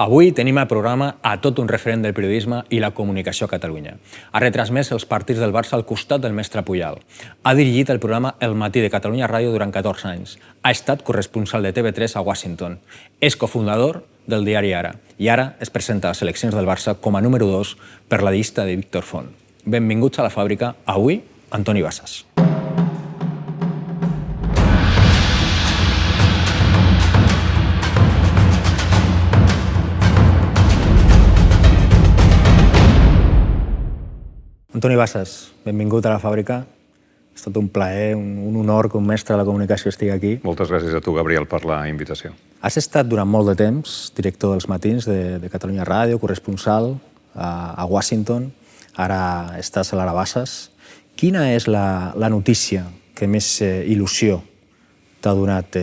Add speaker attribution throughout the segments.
Speaker 1: Avui tenim al programa a tot un referent del periodisme i la comunicació a Catalunya. Ha retransmès els partits del Barça al costat del mestre Puyal. Ha dirigit el programa El Matí de Catalunya Ràdio durant 14 anys. Ha estat corresponsal de TV3 a Washington. És cofundador del diari Ara. I ara es presenta a les seleccions del Barça com a número 2 per la llista de Víctor Font. Benvinguts a la fàbrica. Avui, Antoni Bassas. Antoni Bassas, benvingut a la fàbrica. Ha estat un plaer, un honor que un mestre de la comunicació estigui aquí.
Speaker 2: Moltes gràcies a tu, Gabriel, per la invitació.
Speaker 1: Has estat durant molt de temps director dels matins de Catalunya Ràdio, corresponsal a Washington. Ara estàs a l'Ara Bassas. Quina és la notícia que més il·lusió t'ha donat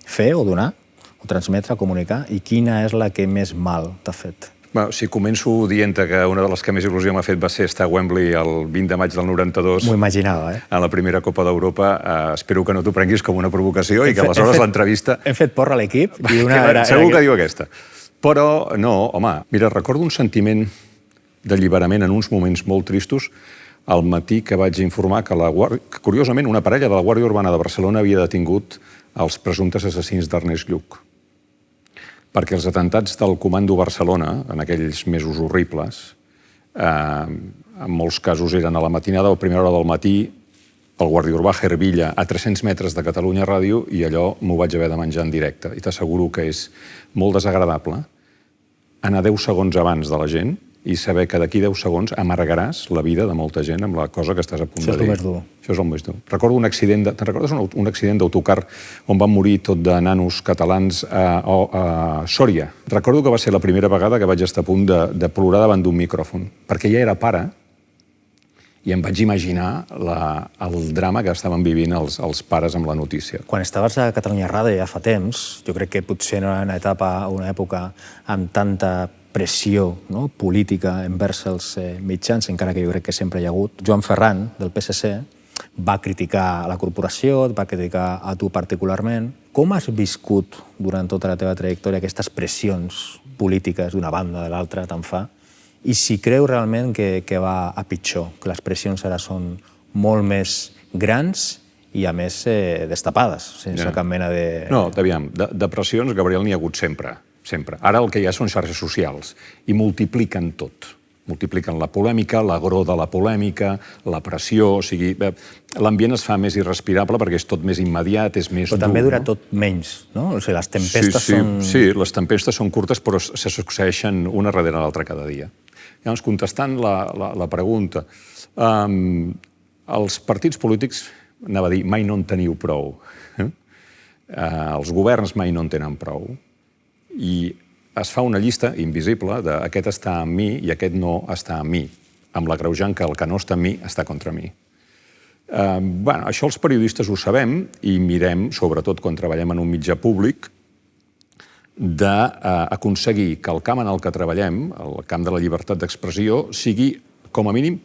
Speaker 1: fer o donar, o transmetre, comunicar, i quina és la que més mal t'ha fet?
Speaker 2: Si començo dient que una de les que més il·lusió m'ha fet va ser estar a Wembley el 20 de maig del 92.
Speaker 1: M'ho imaginava,
Speaker 2: a la primera Copa d'Europa. Espero que no t'ho prenguis com una provocació i que aleshores l'entrevista...
Speaker 1: Hem fet porra a l'equip i
Speaker 2: segur que diu aquesta. Però no, home, mira, recordo un sentiment d'alliberament en uns moments molt tristos al matí que vaig informar que, curiosament, una parella de la Guàrdia Urbana de Barcelona havia detingut els presumptes assassins d'Ernest Lluch. Perquè els atentats del Comando Barcelona, en aquells mesos horribles, en molts casos eren a la matinada o a primera hora del matí, el guàrdia urbà Hervilla, a 300 metres de Catalunya Ràdio, i allò m'ho vaig haver de menjar en directe. I t'asseguro que és molt desagradable anar 10 segons abans de la gent i saber que d'aquí 10 segons amargaràs la vida de molta gent amb la cosa que estàs a punt de dir.
Speaker 1: Això és el més dur.
Speaker 2: Això és el més dur. Recordo un accident, te'n recordes un accident d'autocar on van morir tot de nanos catalans a Sòria? Recordo que va ser la primera vegada que vaig estar a punt de plorar davant d'un micròfon, perquè ja era pare i em vaig imaginar el drama que estaven vivint els pares amb la notícia.
Speaker 1: Quan estaves a Catalunya Ràdio ja fa temps, jo crec que potser no era una etapa o una època amb tanta pressió política envers els mitjans, encara que jo crec que sempre hi ha hagut. Joan Ferran, del PSC, va criticar la corporació, va criticar a tu particularment. Com has viscut durant tota la teva trajectòria aquestes pressions polítiques d'una banda de l'altra, tant fa? I si creu realment que va a pitjor, que les pressions ara són molt més grans i, a més, destapades, sense cap mena de...
Speaker 2: No, aviam, de pressions, Gabriel, n'hi ha hagut sempre. Sempre. Ara el que hi ha són xarxes socials i multipliquen tot. Multipliquen la polèmica, l'agror de la polèmica, la pressió, o sigui, l'ambient es fa més irrespirable perquè és tot més immediat, és més dur.
Speaker 1: Però també dura tot menys, no? O sigui, les tempestes són...
Speaker 2: Sí, les tempestes són curtes però se succeeixen una darrere l'altra cada dia. Llavors, contestant la pregunta, els partits polítics, anava a dir, mai no en teniu prou. Els governs mai no en tenen prou. I es fa una llista invisible de aquest està amb mi i aquest no està amb mi, amb l'agreujant que el que no està amb mi està contra mi. Això els periodistes ho sabem i mirem, sobretot quan treballem en un mitjà públic, d'aconseguir que el camp en el que treballem, el camp de la llibertat d'expressió, sigui, com a mínim,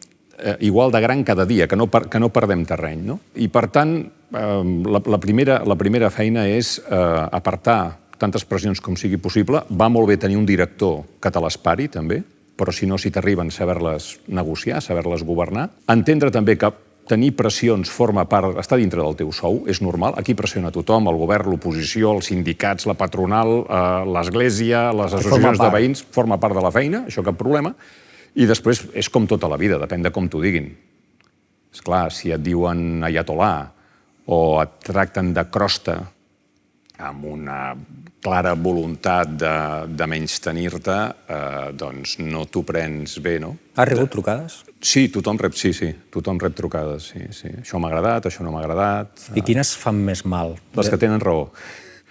Speaker 2: igual de gran cada dia, que no perdem terreny. I, per tant, la primera feina és apartar tantes pressions com sigui possible. Va molt bé tenir un director que te l'espari, també, però si no, si t'arriben, saber-les negociar, saber-les governar. Entendre també que tenir pressions forma part, està dintre del teu sou, és normal. Aquí pressiona tothom, el govern, l'oposició, els sindicats, la patronal, l'església, les associacions de veïns, forma part de la feina, això cap problema. I després és com tota la vida, depèn de com t'ho diguin. Esclar, si et diuen ayatolà o et tracten de crosta amb una clara voluntat de menystenir-te, doncs no t'ho prens bé, no?
Speaker 1: Has rebut trucades?
Speaker 2: Sí, tothom rep trucades, sí. Això m'ha agradat, això no m'ha agradat.
Speaker 1: I quines fan més mal?
Speaker 2: Les que tenen raó.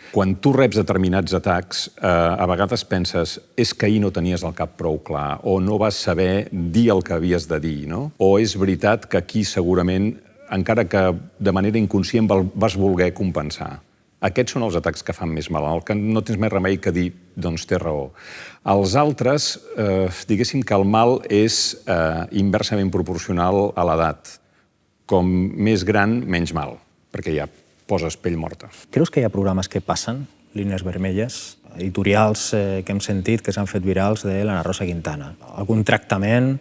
Speaker 2: Quan tu reps determinats atacs, a vegades penses és que ahir no tenies el cap prou clar, o no vas saber dir el que havies de dir, no? O és veritat que aquí segurament, encara que de manera inconscient, vas voler compensar. Aquests són els atacs que fan més mal, el que no tens més remei que dir, doncs té raó. Els altres, diguéssim que el mal és inversament proporcional a l'edat. Com més gran, menys mal, perquè ja poses pell morta.
Speaker 1: Creus que hi ha programes que passen línies vermelles, editorials que hem sentit que s'han fet virals de l'Anna Rosa Quintana. Algun tractament,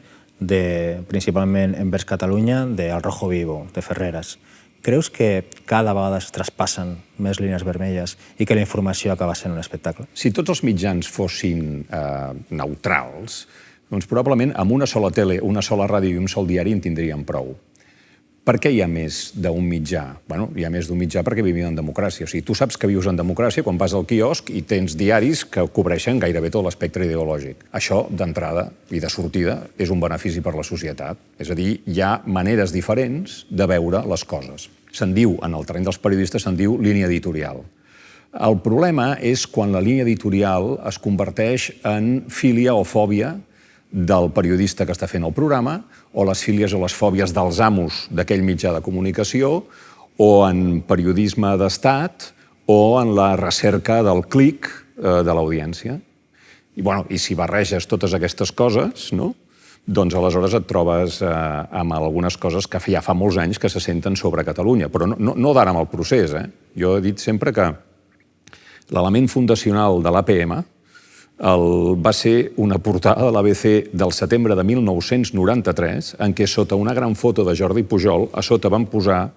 Speaker 1: principalment envers Catalunya, d'Al Rojo Vivo, de Ferreras. Creus que cada vegada es traspassen més línies vermelles i que la informació acaba sent un espectacle?
Speaker 2: Si tots els mitjans fossin neutrals, doncs probablement amb una sola tele, una sola ràdio i un sol diari en tindríem prou. Per què hi ha més d'un mitjà? Bueno, hi ha més d'un mitjà perquè vivim en democràcia. O sigui, tu saps que vius en democràcia quan vas al quiosc i tens diaris que cobreixen gairebé tot l'espectre ideològic. Això, d'entrada i de sortida, és un benefici per la societat. És a dir, hi ha maneres diferents de veure les coses. Se'n diu, en el terreny dels periodistes, se'n diu línia editorial. El problema és quan la línia editorial es converteix en filia o fòbia del periodista que està fent el programa, o les fílies o les fòbies dels amos d'aquell mitjà de comunicació, o en periodisme d'estat, o en la recerca del clic de l'audiència. I si barreges totes aquestes coses, doncs aleshores et trobes amb algunes coses que ja fa molts anys que se senten sobre Catalunya, però no d'ara amb el procés. Jo he dit sempre que l'element fundacional de l'APM va ser una portada de l'ABC del setembre de 1993, en què sota una gran foto de Jordi Pujol, a sota van posar,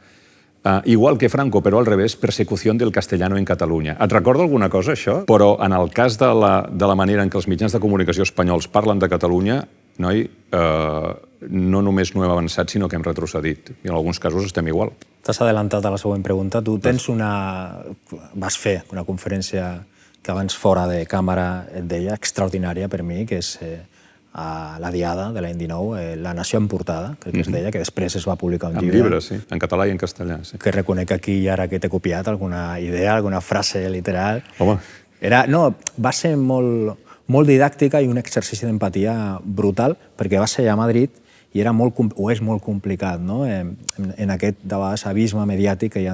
Speaker 2: igual que Franco, però al revés, persecució del castellano en Catalunya. Et recorda alguna cosa, això? Però en el cas de la manera en què els mitjans de comunicació espanyols parlen de Catalunya, noi, no només no hem avançat, sinó que hem retrocedit. I en alguns casos estem igual.
Speaker 1: T'has adelantat a la següent pregunta. Tu vas fer una conferència que abans fora de càmera et deia, extraordinària per mi, que és a la Diada de l'any 19, La nació en portada, crec que es deia, que després es va publicar un llibre.
Speaker 2: En llibre, sí, en català i en castellà, sí.
Speaker 1: Que reconec aquí i ara que t'he copiat alguna idea, alguna frase literal.
Speaker 2: Home.
Speaker 1: Va ser molt didàctica i un exercici d'empatia brutal, perquè va ser a Madrid i és molt complicat, en aquest, de vegades, abisme mediàtic que hi ha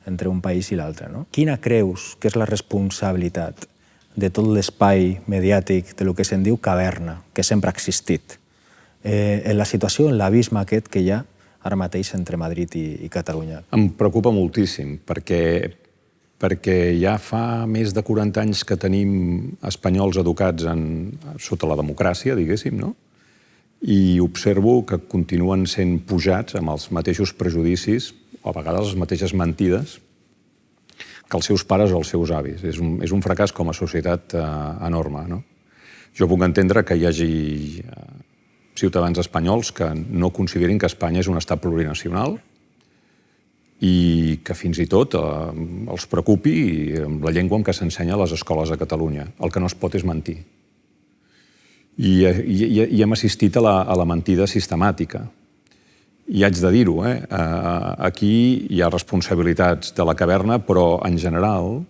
Speaker 1: entre un país i l'altre. Quina creus que és la responsabilitat de tot l'espai mediàtic de lo que se'n diu caverna, que sempre ha existit, en la situació, en l'abisme aquest que hi ha ara mateix entre Madrid i Catalunya?
Speaker 2: Em preocupa moltíssim, perquè ja fa més de 40 anys que tenim espanyols educats sota la democràcia, diguéssim, i observo que continuen sent pujats amb els mateixos prejudicis, o a vegades les mateixes mentides, que els seus pares o els seus avis. És un fracàs com a societat enorme. Jo puc entendre que hi hagi ciutadans espanyols que no considerin que Espanya és un estat plurinacional i que fins i tot els preocupi la llengua en què s'ensenya a les escoles a Catalunya. El que no es pot és mentir. I hem assistit a la mentida sistemàtica. I haig de dir-ho, aquí hi ha responsabilitats de la caverna, però en general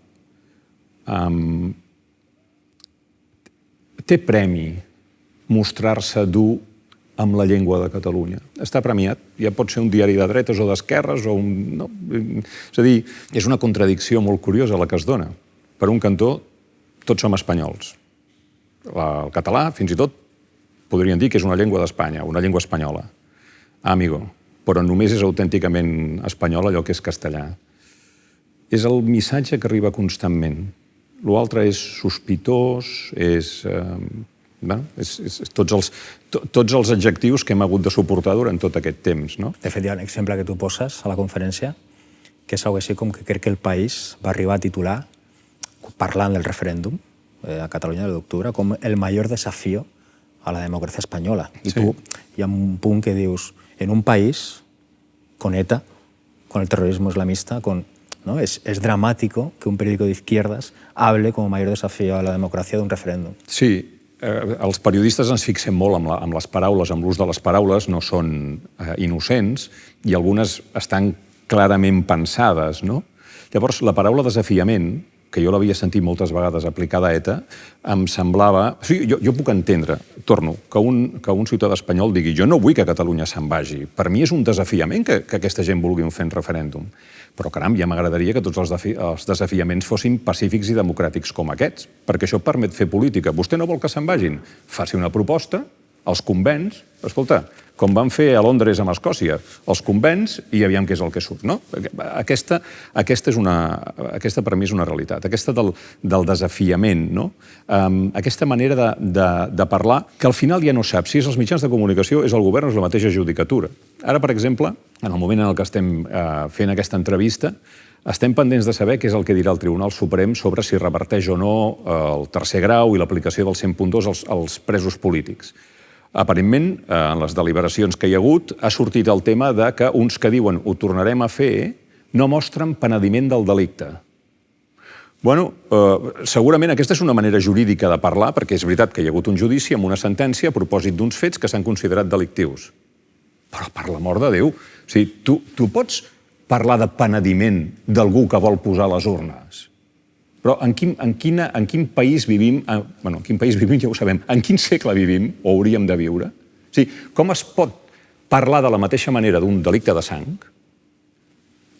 Speaker 2: té premi mostrar-se dur amb la llengua de Catalunya. Està premiat. Ja pot ser un diari de dretes o d'esquerres o és a dir, és una contradicció molt curiosa la que es dona. Per un cantó, tots som espanyols. El català, fins i tot, podrien dir que és una llengua d'Espanya, una llengua espanyola. Amigo, però només és autènticament espanyol allò que és castellà. És el missatge que arriba constantment. L'altre és sospitós, és tots els adjectius que hem hagut de suportar durant tot aquest temps.
Speaker 1: De fet, hi ha un exemple que tu poses a la conferència, que és algo així com que crec que el País va arribar a titular, parlant del referèndum a Catalunya de l'octubre, com el major desafío a la democràcia espanyola. I tu hi ha un punt que dius, en un país con ETA, con el terrorismo islamista, es dramático que un periódico de izquierdas hable como mayor desafío a la democracia d'un referèndum.
Speaker 2: Sí, els periodistes ens fixem molt amb les paraules, amb l'ús de les paraules, no són innocents, i algunes estan clarament pensades. Llavors, la paraula desafiament, que jo l'havia sentit moltes vegades aplicada a ETA, em semblava... Jo puc entendre, torno, que un ciutadà espanyol digui jo no vull que Catalunya se'n vagi. Per mi és un desafiament que aquesta gent vulgui fer un referèndum. Però, caram, ja m'agradaria que tots els desafiaments fossin pacífics i democràtics com aquests, perquè això permet fer política. Vostè no vol que se'n vagin? Faci una proposta, Els convents, escolta, com van fer a Londres amb Escòcia, els convents i aviam què és el que surt, no? Aquesta per mi és una realitat, aquesta del desafiament, no? Aquesta manera de parlar, que al final ja no saps si és els mitjans de comunicació, és el govern o és la mateixa judicatura. Ara, per exemple, en el moment en el que estem fent aquesta entrevista, estem pendents de saber què és el que dirà el Tribunal Suprem sobre si reverteix o no el tercer grau i l'aplicació del 100.2 als presos polítics. Aparentment, en les deliberacions que hi ha hagut, ha sortit el tema de que uns que diuen ho tornarem a fer no mostren penediment del delicte. Bueno, segurament aquesta és una manera jurídica de parlar, perquè és veritat que hi ha hagut un judici amb una sentència a propòsit d'uns fets que s'han considerat delictius. Però, per l'amor de Déu, o sigui, tu pots parlar de penediment d'algú que vol posar les urnes? Però en quin país vivim? Bueno, en quin país vivim ja ho sabem. En quin segle vivim o hauríem de viure? O sigui, com es pot parlar de la mateixa manera d'un delicte de sang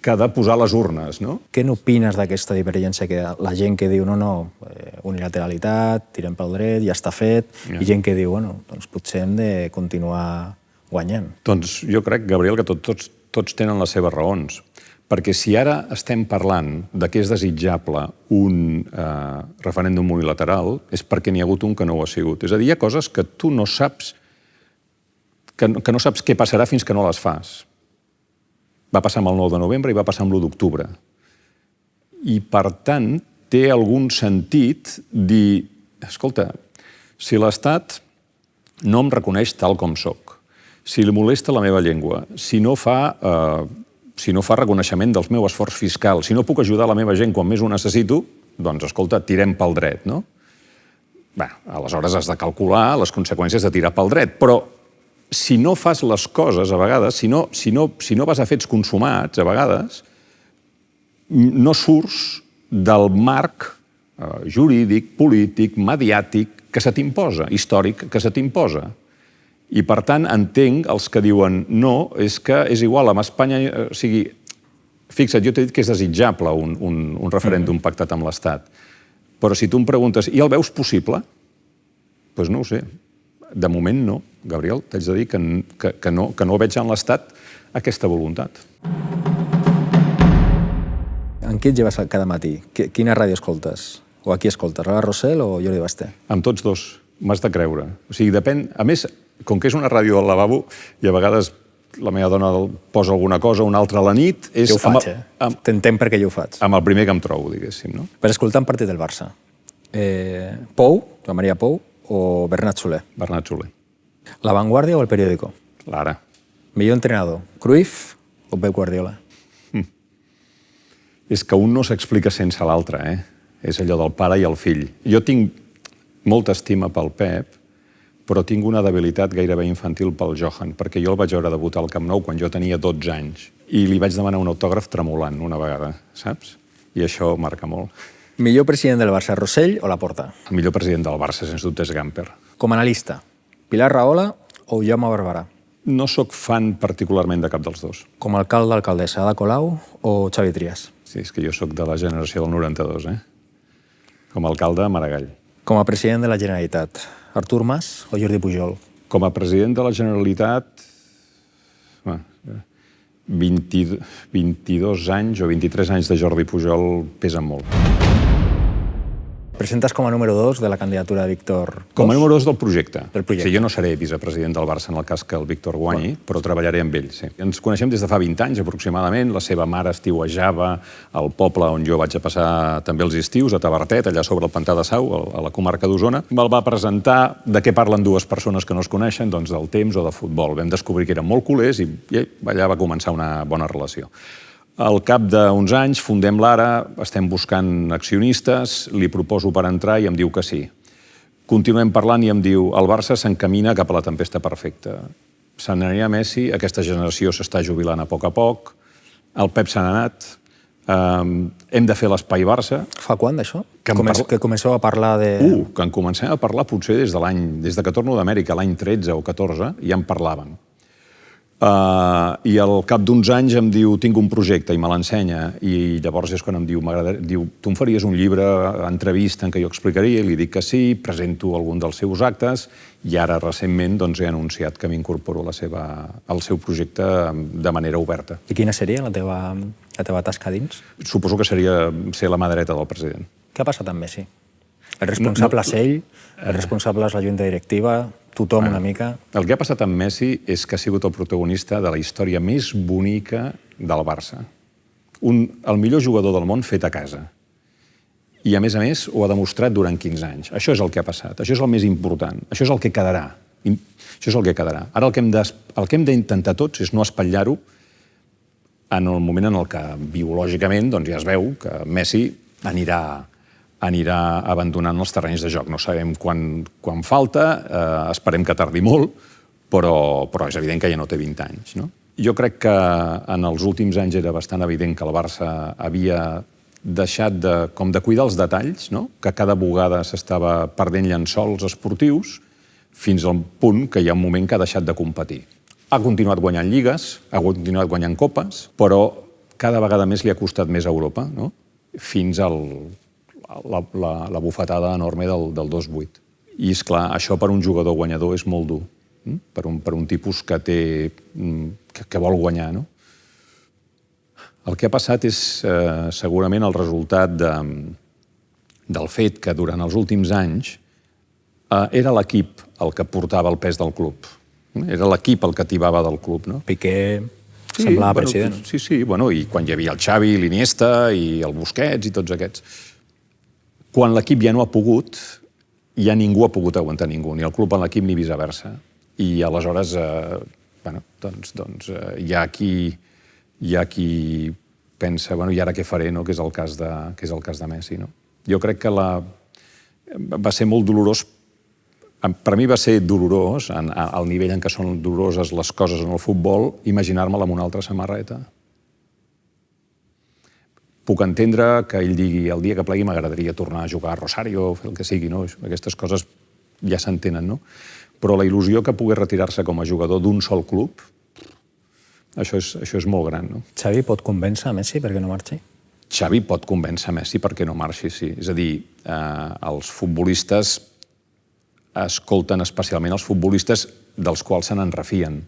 Speaker 2: que de posar les urnes, no?
Speaker 1: Què n'opines d'aquesta divergència? Que la gent que diu, no, unilateralitat, tirem pel dret, ja està fet, i gent que diu, bueno, doncs potser hem de continuar guanyant.
Speaker 2: Doncs jo crec, Gabriel, que tots tenen les seves raons. Perquè si ara estem parlant de què és desitjable un referèndum unilateral és perquè n'hi ha hagut un que no ho ha sigut. És a dir, hi ha coses que tu no saps que no saps què passarà fins que no les fas. Va passar amb el 9 de novembre i va passar amb l'1 d'octubre. I, per tant, té algun sentit dir, escolta, si l'Estat no em reconeix tal com soc, si li molesta la meva llengua, si no fa reconeixement del meu esforç fiscal, si no puc ajudar la meva gent quan més ho necessito, doncs, escolta, tirem pel dret, no? Bé, aleshores has de calcular les conseqüències de tirar pel dret, però si no fas les coses, a vegades, si no vas a fets consumats, a vegades, no surts del marc jurídic, polític, mediàtic que se t'imposa, històric que se t'imposa. I, per tant, entenc els que diuen no, és que és igual, amb Espanya... O sigui, fixa't, jo t'he dit que és desitjable un referèndum pactat amb l'Estat. Però si tu em preguntes, i el veus possible? Doncs no ho sé. De moment no, Gabriel. T'haig de dir que no veig en l'Estat aquesta voluntat.
Speaker 1: En què et lleves cada matí? Quina ràdio escoltes? O a qui escoltes? Rola Rosell o Jordi Basté?
Speaker 2: Amb tots dos. M'has de creure. O sigui, depèn... A més, com que és una ràdio al lavabo i a vegades la meva dona posa alguna cosa, una altra a la nit...
Speaker 1: Jo ho faig, T'entenc perquè jo ho faig.
Speaker 2: Amb el primer que em trobo, diguéssim, no?
Speaker 1: Per escoltar un partit del Barça. Pou, Joan Maria Pou, o Bernat Soler?
Speaker 2: Bernat Soler.
Speaker 1: La Vanguardia o el Periódico?
Speaker 2: L'Ara.
Speaker 1: Millor entrenador, Cruyff o Pep Guardiola?
Speaker 2: És que un no s'explica sense l'altre, És allò del pare i el fill. Jo tinc molta estima pel Pep, però tinc una debilitat gairebé infantil pel Johan, perquè jo el vaig veure debutar al Camp Nou quan jo tenia 12 anys i li vaig demanar un autògraf tremolant una vegada, saps? I això marca molt.
Speaker 1: Millor president del Barça, Rosell o Laporta?
Speaker 2: El millor president del Barça, sens dubte, és Gamper.
Speaker 1: Com a analista, Pilar Rahola o Jaume Barberà?
Speaker 2: No sóc fan particularment de cap dels dos.
Speaker 1: Com a alcalde, alcaldessa, Ada Colau o Xavi Trias?
Speaker 2: Sí, és que jo sóc de la generació del 92, Com a alcalde, Maragall.
Speaker 1: Com a president de la Generalitat, Artur Mas o Jordi Pujol?
Speaker 2: Com a president de la Generalitat, 22 anys o 23 anys de Jordi Pujol pesen molt.
Speaker 1: Presentes com a número 2 de la candidatura de Víctor Bosch?
Speaker 2: Com a número 2 del projecte.
Speaker 1: Del projecte.
Speaker 2: Sí, jo no seré vicepresident del Barça en el cas que el Víctor guanyi, però treballaré amb ell, sí. Ens coneixem des de fa 20 anys, aproximadament. La seva mare estiuejava al poble on jo vaig a passar també els estius, a Tavertet, allà sobre el Pantà de Sau, a la comarca d'Osona. Me'l va presentar de què parlen dues persones que no es coneixen, doncs del temps o de futbol. Vam descobrir que eren molt culers i allà va començar una bona relació. Al cap d'uns anys fundem l'Ara, estem buscant accionistes, li proposo per entrar i em diu que sí. Continuem parlant i em diu el Barça s'encamina cap a la tempesta perfecta. Se n'anirà Messi, aquesta generació s'està jubilant a poc, el Pep se n'ha anat, hem de fer l'espai Barça.
Speaker 1: Fa quan, d'això? Que comenceu a parlar de...
Speaker 2: Que en comencem a parlar potser des que torno d'Amèrica, l'any 13 o 14, ja en parlàvem. I al cap d'uns anys em diu, tinc un projecte, i me l'ensenya, i llavors és quan em diu, tu em faries un llibre, entrevista, en què jo explicaria, i li dic que sí, presento algun dels seus actes, i ara recentment he anunciat que m'incorporo al seu projecte de manera oberta.
Speaker 1: I quina seria la teva tasca dins?
Speaker 2: Suposo que seria ser la mà dreta del president.
Speaker 1: Què ha passat amb Messi? El responsable és ell, el responsable és la junta directiva, tothom una mica...
Speaker 2: El que ha passat amb Messi és que ha sigut el protagonista de la història més bonica del Barça. El millor jugador del món fet a casa. I, a més, ho ha demostrat durant 15 anys. Això és el que ha passat, això és el més important, això és el que quedarà. Això és el que quedarà. Ara el que hem d'intentar tots és no espatllar-ho en el moment en el que, biològicament, ja es veu que Messi anirà abandonant els terrenys de joc. No sabem quan falta, esperem que tardi molt, però és evident que ja no té 20 anys. Jo crec que en els últims anys era bastant evident que el Barça havia deixat de cuidar els detalls, que cada vegada s'estava perdent llençols esportius, fins al punt que hi ha un moment que ha deixat de competir. Ha continuat guanyant lligues, ha continuat guanyant copes, però cada vegada més li ha costat més a Europa, fins la bufetada enorme del 2-8. I, esclar, això per un jugador guanyador és molt dur, per un tipus que vol guanyar. El que ha passat és segurament el resultat del fet que durant els últims anys era l'equip el que portava el pes del club. Era l'equip el que tibava del club.
Speaker 1: Piqué semblava president.
Speaker 2: Sí, i quan hi havia el Xavi, l'Iniesta i el Busquets i tots aquests. Quan l'equip ja no ha pogut, ja ningú ha pogut aguantar ningú, ni el club en l'equip ni viceversa. I aleshores, hi ha qui pensa, i ara què faré, que és el cas de Messi. Jo crec que va ser molt dolorós, per mi va ser dolorós, al nivell en què són doloroses les coses en el futbol, imaginar-me'l amb una altra samarreta. Puc entendre que ell digui el dia que plegui m'agradaria tornar a jugar a Rosario, fer el que sigui, aquestes coses ja s'entenen, però la il·lusió que pogués retirar-se com a jugador d'un sol club, això és molt gran.
Speaker 1: Xavi pot convèncer a Messi perquè no marxi?
Speaker 2: Xavi pot convèncer a Messi perquè no marxi, sí. És a dir, els futbolistes escolten especialment els futbolistes dels quals se n'en refien.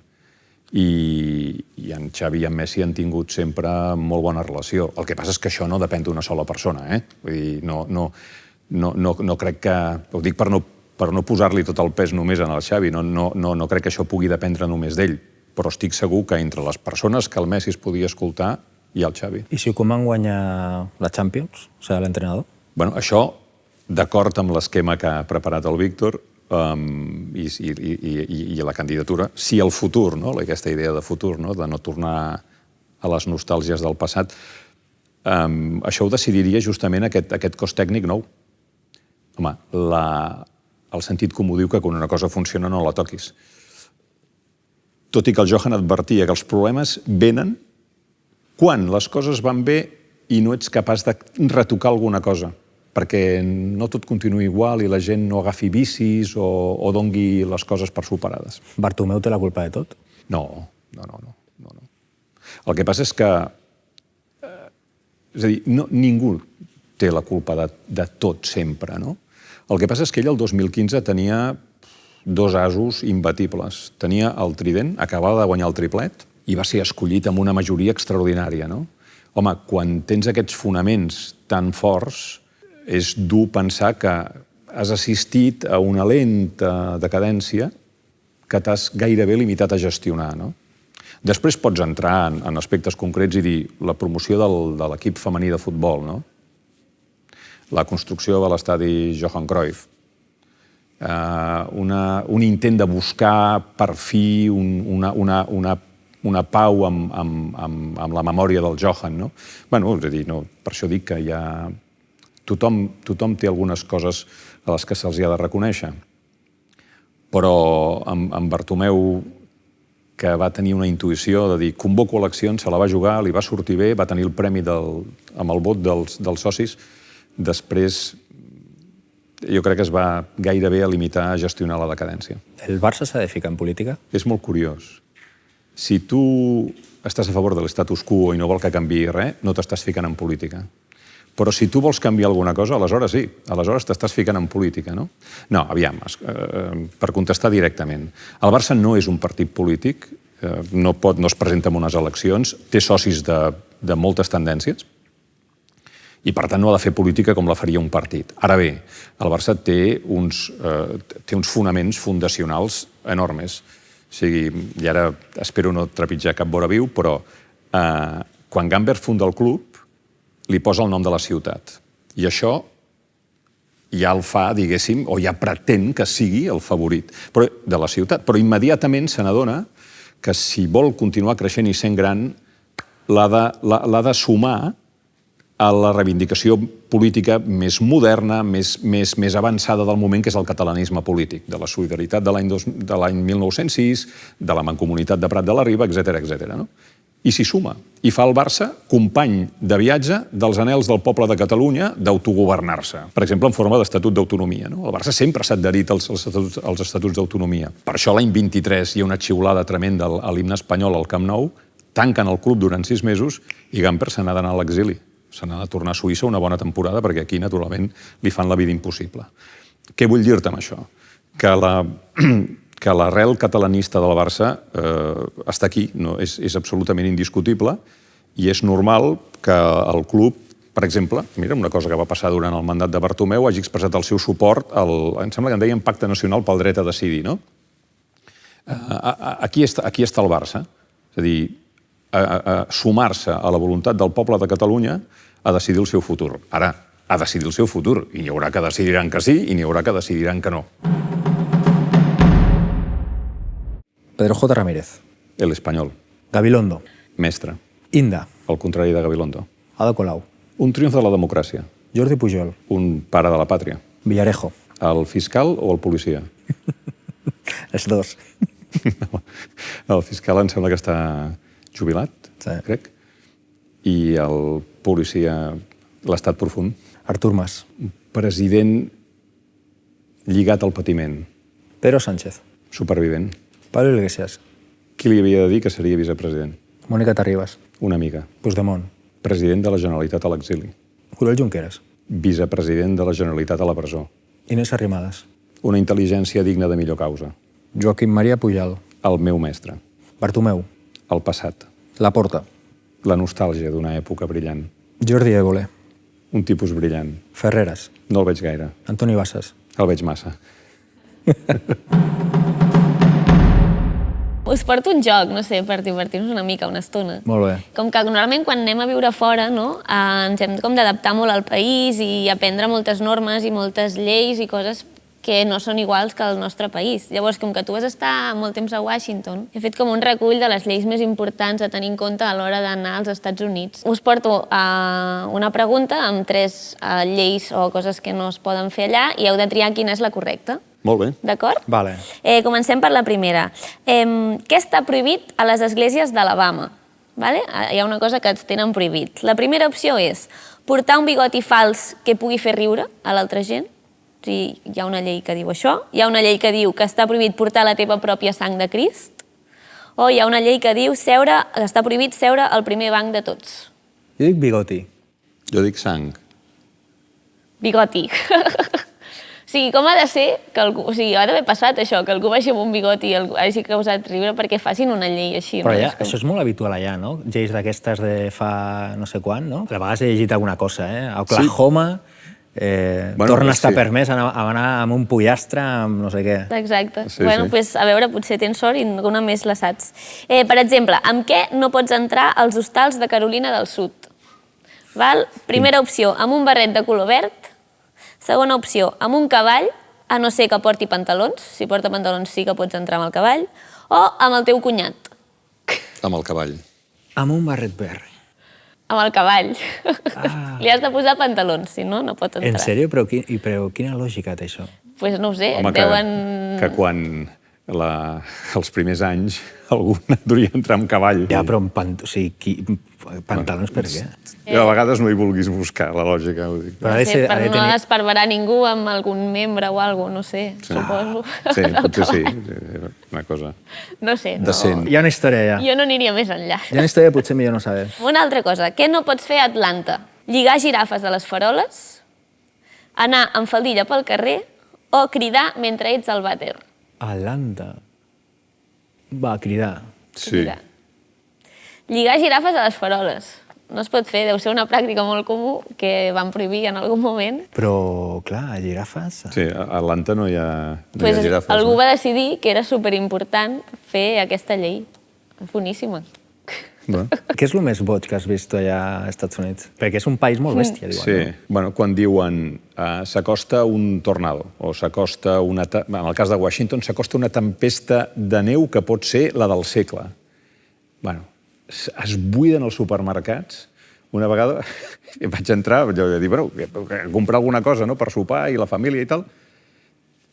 Speaker 2: I en Xavi i en Messi han tingut sempre molt bona relació. El que passa és que això no depèn d'una sola persona. Vull dir, no crec que... Ho dic per no posar-li tot el pes només en el Xavi. No crec que això pugui dependre només d'ell. Però estic segur que entre les persones que el Messi es podia escoltar hi ha el Xavi.
Speaker 1: I si Koeman guanya la Champions, serà l'entrenador?
Speaker 2: Això, d'acord amb l'esquema que ha preparat el Víctor, i la candidatura, si el futur, aquesta idea de futur, de no tornar a les nostàlgies del passat, això ho decidiria justament aquest cos tècnic nou. Home, el sentit comú diu que quan una cosa funciona no la toquis. Tot i que el Johan advertia que els problemes venen quan les coses van bé i no ets capaç de retocar alguna cosa, perquè no tot continuï igual i la gent no agafi vicis o dongui les coses per superades.
Speaker 1: Bartomeu té la culpa de tot?
Speaker 2: No. El que passa és que... És a dir, ningú té la culpa de tot sempre, no? El que passa és que ell el 2015 tenia 2 asos imbatibles. Tenia el trident, acabava de guanyar el triplet, i va ser escollit amb una majoria extraordinària, no? Home, quan tens aquests fonaments tan forts, és dur pensar que has assistit a una lenta decadència que t'has gairebé limitat a gestionar. Després pots entrar en aspectes concrets i dir la promoció de l'equip femení de futbol, la construcció de l'estadi Johan Cruyff, un intent de buscar per fi una pau amb la memòria del Johan. És a dir, per això dic que hi ha... Tothom té algunes coses a les que se'ls ha de reconèixer. Però en Bartomeu, que va tenir una intuïció de dir convoco eleccions, se la va jugar, li va sortir bé, va tenir el premi amb el vot dels socis, després jo crec que es va gairebé a limitar a gestionar la decadència.
Speaker 1: El Barça s'ha de ficar en política?
Speaker 2: És molt curiós. Si tu estàs a favor de l'estatus quo i no vol que canviï res, no t'estàs ficant en política. Però si tu vols canviar alguna cosa, aleshores sí, aleshores t'estàs ficant en política, no? No, aviam, per contestar directament. El Barça no és un partit polític, no es presenta en unes eleccions, té socis de moltes tendències i, per tant, no ha de fer política com la faria un partit. Ara bé, el Barça té uns fonaments fundacionals enormes. O sigui, i ara espero no trepitjar cap vora viu, però quan Gambert funda el club, li posa el nom de la ciutat. I això ja el fa, diguéssim, o ja pretén que sigui el favorit de la ciutat. Però immediatament se n'adona que si vol continuar creixent i sent gran, l'ha de sumar a la reivindicació política més moderna, més avançada del moment, que és el catalanisme polític, de la solidaritat de l'any 1906, de la mancomunitat de Prat de la Riba, etc. I s'hi suma. I fa el Barça company de viatge dels anhels del poble de Catalunya d'autogovernar-se. Per exemple, en forma d'estatut d'autonomia. El Barça sempre s'ha adherit als estatuts d'autonomia. Per això l'any 23 hi ha una xiulada tremenda a l'himne espanyol al Camp Nou, tanquen el club durant 6 mesos i Gamper se n'ha d'anar a l'exili. Se n'ha de tornar a Suïssa una bona temporada perquè aquí, naturalment, li fan la vida impossible. Què vull dir-te amb això? Que l'arrel catalanista del Barça està aquí, és absolutament indiscutible i és normal que el club, per exemple, mira, una cosa que va passar durant el mandat de Bartomeu, hagi expressat el seu suport em sembla que en deien Pacte Nacional pel Dret a Decidir, no? Aquí està el Barça. És a dir, sumar-se a la voluntat del poble de Catalunya a decidir el seu futur. Ara, a decidir el seu futur. I n'hi haurà que decidiran que sí i n'hi haurà que decidiran que no.
Speaker 1: Pedro J. Ramírez.
Speaker 2: El Espanyol.
Speaker 1: Gabilondo.
Speaker 2: Mestre.
Speaker 1: Inda.
Speaker 2: El contrari de Gabilondo.
Speaker 1: Ada Colau.
Speaker 2: Un triomf de la democràcia.
Speaker 1: Jordi Pujol.
Speaker 2: Un pare de la pàtria.
Speaker 1: Villarejo.
Speaker 2: El fiscal o el policia?
Speaker 1: Els dos.
Speaker 2: El fiscal em sembla que està jubilat, crec. I el policia, l'estat profund.
Speaker 1: Artur Mas.
Speaker 2: President lligat al patiment.
Speaker 1: Pedro Sánchez.
Speaker 2: Supervivent.
Speaker 1: Pablo Iglesias.
Speaker 2: Qui li havia de dir que seria vicepresident?
Speaker 1: Mònica Terribas.
Speaker 2: Una amiga.
Speaker 1: Puigdemont.
Speaker 2: President de la Generalitat a l'exili.
Speaker 1: Oriol Junqueras.
Speaker 2: Vicepresident de la Generalitat a la presó.
Speaker 1: Inés Arrimadas.
Speaker 2: Una intel·ligència digna de millor causa.
Speaker 1: Joaquim Maria Pujal.
Speaker 2: El meu mestre.
Speaker 1: Bartomeu.
Speaker 2: El passat.
Speaker 1: Laporta.
Speaker 2: La nostàlgia d'una època brillant.
Speaker 1: Jordi Évole.
Speaker 2: Un tipus brillant.
Speaker 1: Ferreras.
Speaker 2: No el veig gaire.
Speaker 1: Antoni Bassas.
Speaker 2: El veig massa.
Speaker 3: Us porto un joc, no sé, per divertir-nos una mica, una estona.
Speaker 1: Molt bé.
Speaker 3: Com que normalment quan anem a viure fora, no, ens hem com d'adaptar molt al país i aprendre moltes normes i moltes lleis i coses que no són iguals que al nostre país. Llavors, com que tu vas estar molt temps a Washington, he fet com un recull de les lleis més importants a tenir en compte a l'hora d'anar als Estats Units. Us porto una pregunta amb 3 lleis o coses que no es poden fer allà i heu de triar quina és la correcta.
Speaker 2: Molt bé.
Speaker 3: D'acord?
Speaker 1: Vale.
Speaker 3: Comencem per la primera. Què està prohibit a les esglésies d'Alabama? Vale? Hi ha una cosa que ens tenen prohibit. La primera opció és portar un bigoti fals que pugui fer riure a l'altra gent. O sigui, hi ha una llei que diu això. Hi ha una llei que diu que està prohibit portar la teva pròpia sang de Crist. O hi ha una llei que diu que està prohibit seure al primer banc de tots.
Speaker 1: Jo dic bigoti.
Speaker 2: Jo dic sang.
Speaker 3: Bigoti. O sigui, com ha de ser que algú... O sigui, ha d'haver passat això, que algú vagi amb un bigoti i hagi causat riure perquè facin una llei així.
Speaker 1: Però ja, això és molt habitual allà, no? Lleis d'aquestes de fa no sé quan, no? A vegades he llegit alguna cosa, A Oklahoma torna a estar permès anar amb un pollastre amb no sé què.
Speaker 3: Exacte. Bueno, doncs a veure, potser tens sort i una més la saps. Per exemple, amb què no pots entrar als hostals de Carolina del Sud? Primera opció, amb un barret de color verd. Segona opció, amb un cavall, a no ser que porti pantalons. Si porta pantalons sí que pots entrar amb el cavall. O amb el teu cunyat.
Speaker 2: Amb el cavall.
Speaker 1: Amb un barret verd.
Speaker 3: Amb el cavall. Li has de posar pantalons, si no, no pot entrar.
Speaker 1: En sèrio? Però quina lògica té això?
Speaker 3: Doncs no ho sé.
Speaker 2: Home, que quan els primers anys algú hauria d'entrar amb cavall.
Speaker 1: Ja, però pantalons per què?
Speaker 2: A vegades no hi vulguis buscar la lògica, ho dic.
Speaker 3: No sé, per no esparverar ningú amb algun membre o alguna cosa, no sé, suposo.
Speaker 2: Sí, potser sí, una cosa
Speaker 3: no sé, no.
Speaker 2: decent.
Speaker 1: Hi ha una història, ja.
Speaker 3: Jo no aniria més enllà.
Speaker 1: Hi ha una història potser millor no saber.
Speaker 3: Una altra cosa, què no pots fer a Atlanta? Lligar girafes a les faroles, anar amb faldilla pel carrer o cridar mentre ets al vàter.
Speaker 1: Atlanta. Va, cridar.
Speaker 2: Sí.
Speaker 3: Cridar. Lligar girafes a les faroles. No es pot fer, deu ser una pràctica molt comú que van prohibir en algun moment.
Speaker 1: Però, clar, a girafes...
Speaker 2: Sí, a Atlanta no hi ha girafes.
Speaker 3: Algú va decidir que era superimportant fer aquesta llei. És boníssima.
Speaker 1: Què és el més boig que has vist allà als Estats Units? Perquè és un país molt bèstia, diuen.
Speaker 2: Sí, bueno, quan diuen s'acosta un tornado o s'acosta una... En el cas de Washington, s'acosta una tempesta de neu que pot ser la del segle. Bueno, es buiden els supermercats. Una vegada vaig entrar, jo vaig dir, bueno, comprar alguna cosa per sopar i la família i tal.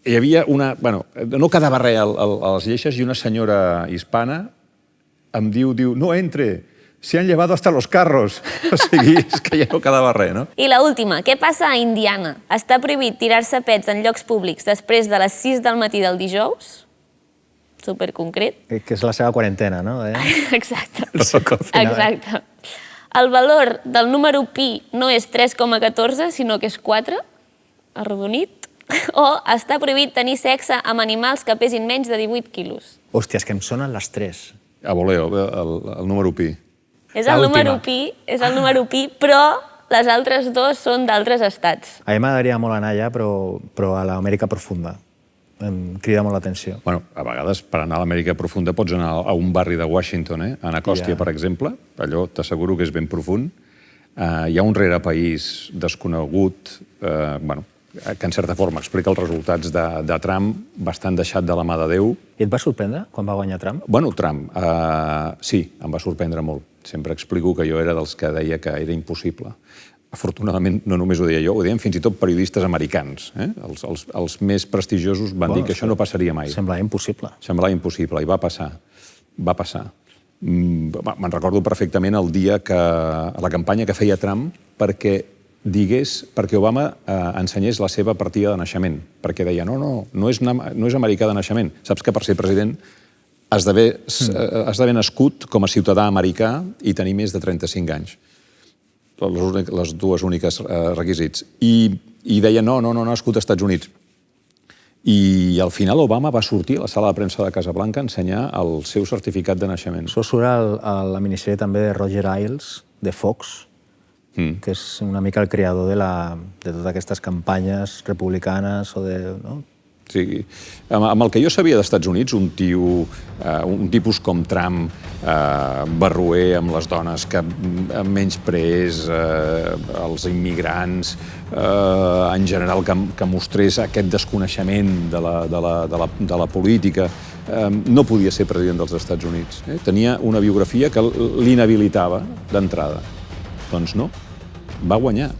Speaker 2: Hi havia una... Bueno, no quedava res a les lleixes i una senyora hispana em diu, no entre, se han llevado hasta los carros. O sigui, és que ja no quedava res, no?
Speaker 3: I l'última, què passa a Indiana? Està prohibit tirar-se pets en llocs públics després de les 6 del matí del dijous? Superconcret.
Speaker 1: Que és la seva quarantena, no?
Speaker 3: Exacte. Exacte. El valor del número pi no és 3,14, sinó que és 4, arrodonit. O està prohibit tenir sexe amb animals que pesin menys de 18 quilos.
Speaker 1: Hòstia, és que em sonen les 3.
Speaker 2: A voleo, el número pi.
Speaker 3: És el número pi, però les altres dues són d'altres estats.
Speaker 1: A mi m'agradaria molt anar allà, però a l'Amèrica profunda. Em crida molt l'atenció.
Speaker 2: Bueno, a vegades, per anar a l'Amèrica profunda, pots anar a un barri de Washington, a Anacostia, per exemple. Allò t'asseguro que és ben profund. Hi ha un rerepaís desconegut, que en certa forma explica els resultats de Trump, bastant deixat de la mà de Déu.
Speaker 1: I et va sorprendre quan va guanyar Trump?
Speaker 2: Bueno, Trump, sí, em va sorprendre molt. Sempre explico que jo era dels que deia que era impossible. Afortunadament, no només ho deia jo, ho deien fins i tot periodistes americans. Els més prestigiosos van dir que això no passaria mai.
Speaker 1: Semblava impossible.
Speaker 2: Semblava impossible, i va passar. Va passar. Me'n recordo perfectament el dia que la campanya que feia Trump perquè Obama ensenyés la seva partida de naixement. Perquè deia, no és americà de naixement. Saps que per ser president has d'haver nascut com a ciutadà americà i tenir més de 35 anys. Les dues úniques requisits. I deia, no ha nascut als Estats Units. I al final Obama va sortir a la sala de premsa de Casablanca a ensenyar el seu certificat de naixement.
Speaker 1: Això surt a la minissèrie també de Roger Ailes, de Fox, que és una mica el creador de totes aquestes campanyes republicanes o de...
Speaker 2: Sí. Amb el que jo sabia dels Estats Units, un tipus com Trump, barroer amb les dones, que menyspreés els immigrants, en general que mostrés aquest desconeixement de la política, no podia ser president dels Estats Units. Tenia una biografia que l'inhabilitava d'entrada. Doncs no, va guanyar.